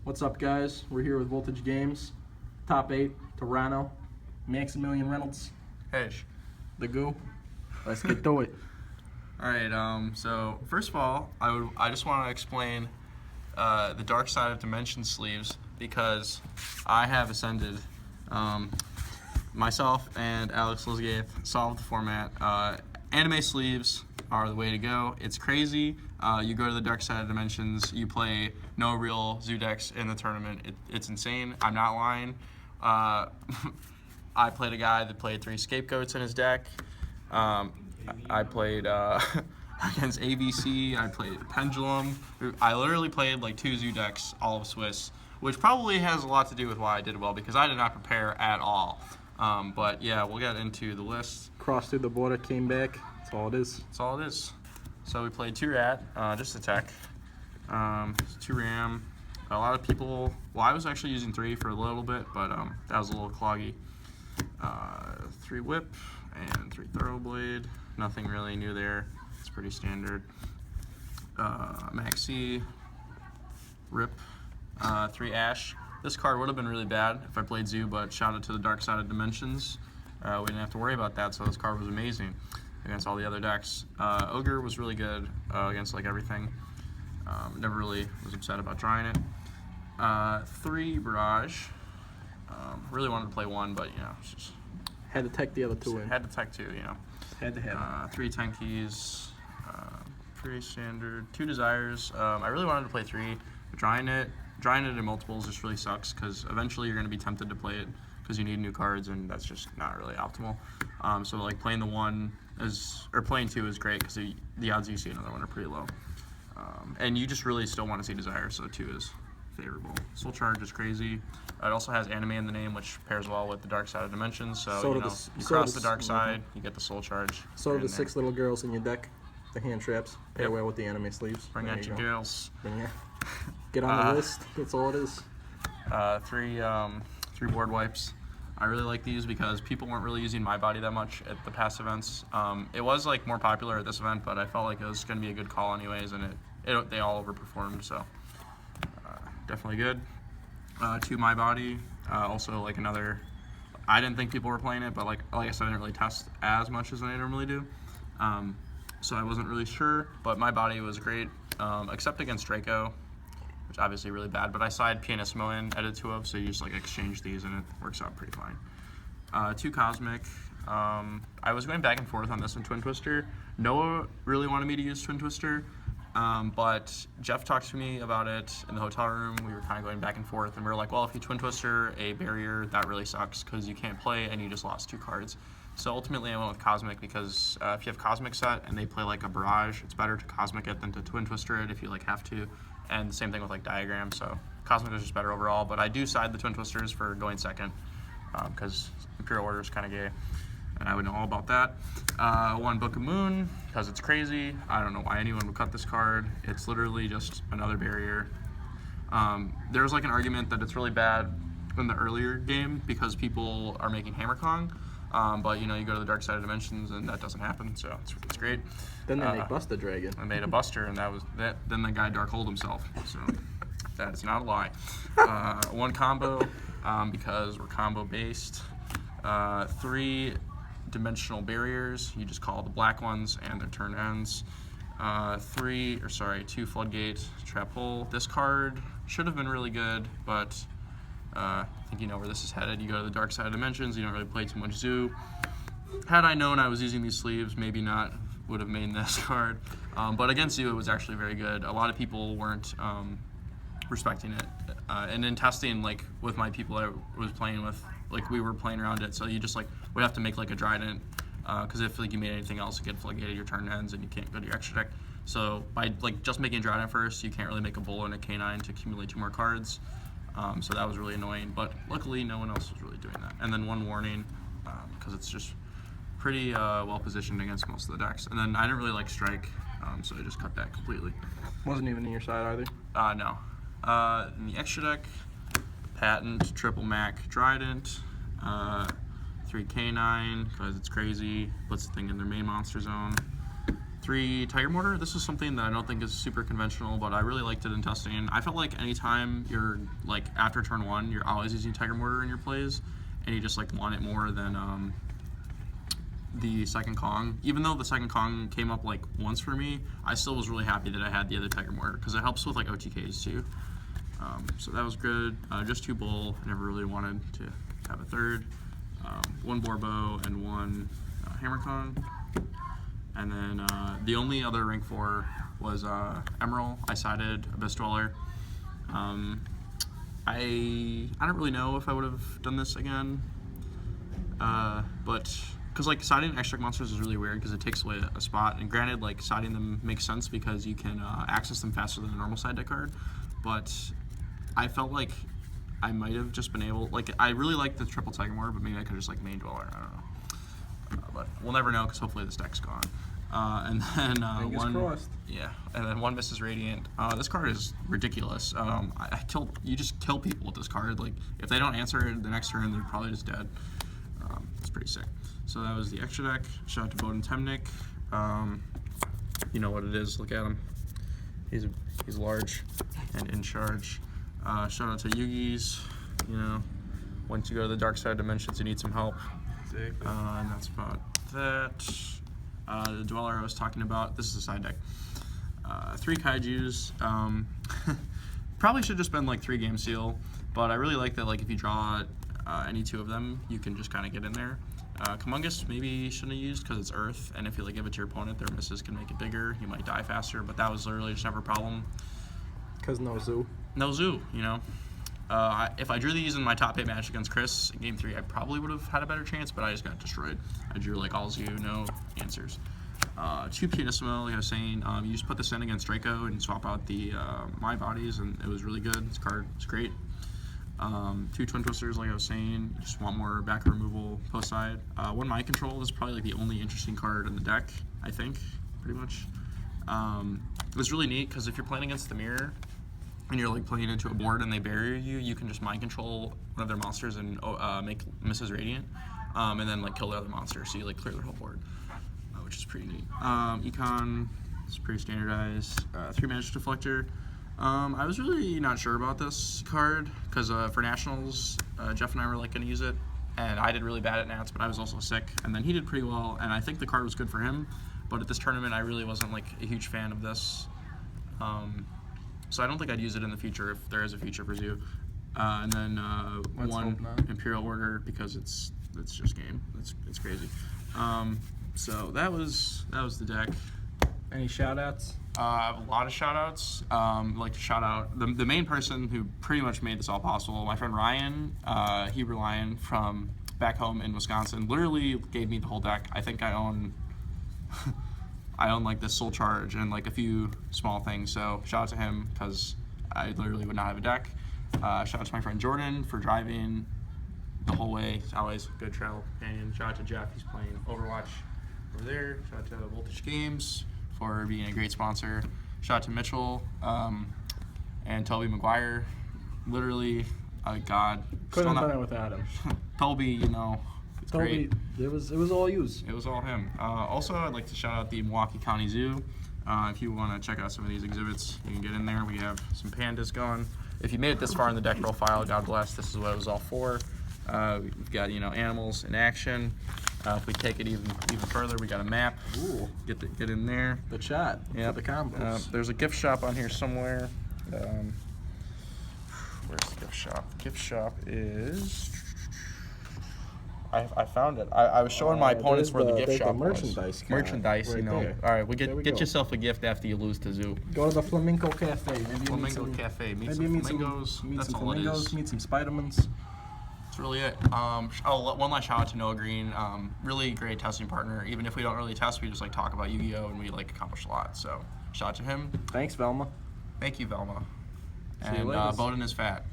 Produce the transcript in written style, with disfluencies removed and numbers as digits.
What's up, guys? We're here with Voltage Games. Top 8, Toronto, Maximilian Reynolds, Hedge. the Goo. Let's get to it. All right. So first of all, I just want to explain the Dark Side of Dimension sleeves because I have ascended. Myself and Alex Lizgaith solved the format. Anime sleeves are the way to go. It's crazy. You go to the Dark Side of Dimensions. You play no real Zoodiacs in the tournament. It's insane. I'm not lying. I played a guy that played 3 scapegoats in his deck. I played against ABC. I played Pendulum. I literally played like 2 Zoodiacs, all of Swiss, which probably has a lot to do with why I did well because I did not prepare at all. But yeah, we'll get into the list. Crossed through the border, came back. That's all it is. That's all it is. So we played 2 Rat, just attack. 2 Ram. A lot of people, well, I was actually using 3 for a little bit, but that was a little cloggy. 3 Whip and 3 Thoroughblade. Nothing really new there. It's pretty standard. Maxi, Rip, 3 Ash. This card would have been really bad if I played Zoo, but shout out to the Dark Side of Dimensions. We didn't have to worry about that, so this card was amazing against all the other decks. Ogre was really good against like everything. Never really was upset about trying it. 3 Barrage. Really wanted to play 1, but you know, it's just Had to tech the other 2 in. had to tech 2, you know. Had to have 3 Tenkeys. Pretty standard. 2 Desires. I really wanted to play 3, but drawing it in multiples just really sucks because eventually you're going to be tempted to play it because you need new cards, and that's just not really optimal. So like playing the 1 or playing 2 is great because the odds you see another one are pretty low. And you just really still want to see Desire, so 2 is favorable. Soul Charge is crazy. It also has anime in the name, which pairs well with the Dark Side of Dimensions. So you cross the dark side, you get the Soul Charge. So do the 6 little girls in your deck, the hand traps, pair well with the anime sleeves. Bring out your girls. Get on the list. That's all it is. 3 board wipes. I really like these because people weren't really using my body that much at the past events. It was like more popular at this event, but I felt like it was going to be a good call anyways, and they all overperformed. So definitely good. 2 my body. Also like another. I didn't think people were playing it, but like I said, I didn't really test as much as I normally do. So I wasn't really sure, but my body was great, except against Draco, which obviously really bad, but I side Pianissimo in, edit 2 of, so you just like exchange these and it works out pretty fine. 2 Cosmic. I was going back and forth on this and Twin Twister. Noah really wanted me to use Twin Twister, but Jeff talked to me about it in the hotel room. We were kind of going back and forth, and we were like, well, if you Twin Twister a barrier, that really sucks because you can't play and you just lost 2 cards. So ultimately I went with Cosmic because if you have Cosmic set and they play like a Barrage, it's better to Cosmic it than to Twin Twister it if you like have to. And same thing with like Diagram, so Cosmic is just better overall, but I do side the Twin Twisters for going second because Imperial Order is kind of gay, and I would know all about that. 1 Book of Moon, because it's crazy. I don't know why anyone would cut this card. It's literally just another barrier. There's like an argument that it's really bad in the earlier game because people are making Hammer Kong, but you know, you go to the Dark Side of Dimensions and that doesn't happen, so it's great. Then they make Buster Dragon. I made a Buster, and that was that. Then the guy Darkhold himself, so that is not a lie. 1 combo, because we're combo based. 3 dimensional barriers. You just call the black ones, and their turn ends. 2 Floodgate, Trap Hole. This card should have been really good, but I think you know where this is headed. You go to the Dark Side of Dimensions. You don't really play too much Zoo. Had I known I was using these sleeves, maybe not would have made this card. But against Zoo, it was actually very good. A lot of people weren't respecting it. And in testing, like with my people I was playing with, like we were playing around it. So you just like would have to make like a Trident, because if like you made anything else, you get floodgated, your turn ends, and you can't go to your extra deck. So by like just making a Trident first, you can't really make a Bull and a K9 to accumulate 2 more cards. So that was really annoying. But luckily, no one else was really doing that. And then 1 Warning, because it's just pretty well positioned against most of the decks. And then I didn't really like Strike, so I just cut that completely. Wasn't even in your side either? No. In the extra deck, Patent, Triple Mac, Trident, 3 K9, because it's crazy, puts the thing in their main monster zone, 3 Tiger Mortar. This is something that I don't think is super conventional, but I really liked it in testing. I felt like anytime you're like after turn 1, you're always using Tiger Mortar in your plays, and you just like want it more than the second Kong. Even though the second Kong came up like once for me, I still was really happy that I had the other Tiger Mortar because it helps with like OTKs too. So that was good. Just 2 bull. I never really wanted to have a third. 1 Borbo and 1 Hammer Kong. And then the only other rank 4 was Emerald. I sided Abyss Dweller. I don't really know if I would have done this again, but because like siding extract monsters is really weird because it takes away a spot. And granted, like siding them makes sense because you can access them faster than a normal side deck card. But I felt like I might have just been able, like I really like the triple Tiger Mortar, but maybe I could just like main Dweller. I don't know. But we'll never know because hopefully this deck's gone. And then Fingers crossed. Yeah, and then 1 Mrs. Radiant. This card is ridiculous. You just kill people with this card. Like if they don't answer the next turn, they're probably just dead. It's pretty sick. So that was the extra deck. Shout out to Bowden Temnick. You know what it is. Look at him. He's large and in charge. Shout out to Yugi's. You know, once you go to the dark side dimensions, you need some help. Exactly. And that's about that. The Dweller I was talking about. This is a side deck. 3 Kaijus. Probably should have just been like 3 Game Seal, but I really like that. Like if you draw any 2 of them, you can just kind of get in there. Humongous maybe you shouldn't have used because it's Earth, and if you like give it to your opponent, their misses can make it bigger. You might die faster, but that was literally just never a problem. Because no zoo. No zoo, you know. If I drew these in my top 8 match against Chris in Game 3, I probably would have had a better chance, but I just got destroyed. I drew like all zoo, no answers. 2 Pianissimo, like I was saying, you just put this in against Draco and swap out the My Bodies, and it was really good. This card is great. 2 Twin Twisters, like I was saying, you just want more back removal post side. 1 Mind Control, this is probably like the only interesting card in the deck, I think, pretty much. It's really neat because if you're playing against the mirror and you're like playing into a board and they bury you, you can just mind control one of their monsters and make Mrs. Radiant, and then like kill the other monster, so you like clear their whole board, which is pretty neat. Econ is pretty standardized. 3 Magic Deflector. I was really not sure about this card because for Nationals, Jeff and I were like going to use it, and I did really bad at Nats, but I was also sick, and then he did pretty well, and I think the card was good for him, but at this tournament I really wasn't like a huge fan of this, so I don't think I'd use it in the future if there is a future for Zoo. And then 1 Imperial Order because it's just game. It's crazy. So that was the deck. Any shout outs? I have a lot of shout outs. I'd like to shout out the main person who pretty much made this all possible, my friend Ryan, Hebrew Lion from back home in Wisconsin, literally gave me the whole deck. I think I own like this Soul Charge and like a few small things, so shout out to him because I literally would not have a deck. Shout out to my friend Jordan for driving the whole way. It's always a good travel companion. Shout out to Jeff, he's playing Overwatch over there. Shout out to Voltage Games for being a great sponsor. Shout out to Mitchell and Toby McGuire. Literally, God. Couldn't have done it without him. Toby, you know, it's Toby, great. it was all yous. It was all him. Also, I'd like to shout out the Milwaukee County Zoo. If you want to check out some of these exhibits, you can get in there. We have some pandas going. If you made it this far in the deck profile, God bless. This is what it was all for. We've got, you know, animals in action. If we take it even further, we got a map. Ooh. Get in there. The chat. Yeah. For the combos. There's a gift shop on here somewhere. Where's the gift shop? Gift shop is. I found it. I was showing my opponents where the gift shop merchandise was. Merchandise, right you know. there. All right, There we get go. yourself a gift after you lose to Zoo. Go to the Flamingo Cafe. Maybe Flamingo Cafe. Meet some flamingos. That's all it is. Meet some Spidermans. That's really it. One last shout out to Noah Green. Really great testing partner. Even if we don't really test, we just like talk about Yu-Gi-Oh and we like accomplish a lot. So shout out to him. Thanks, Velma. Thank you, Velma. See you And later. Bowden is fat.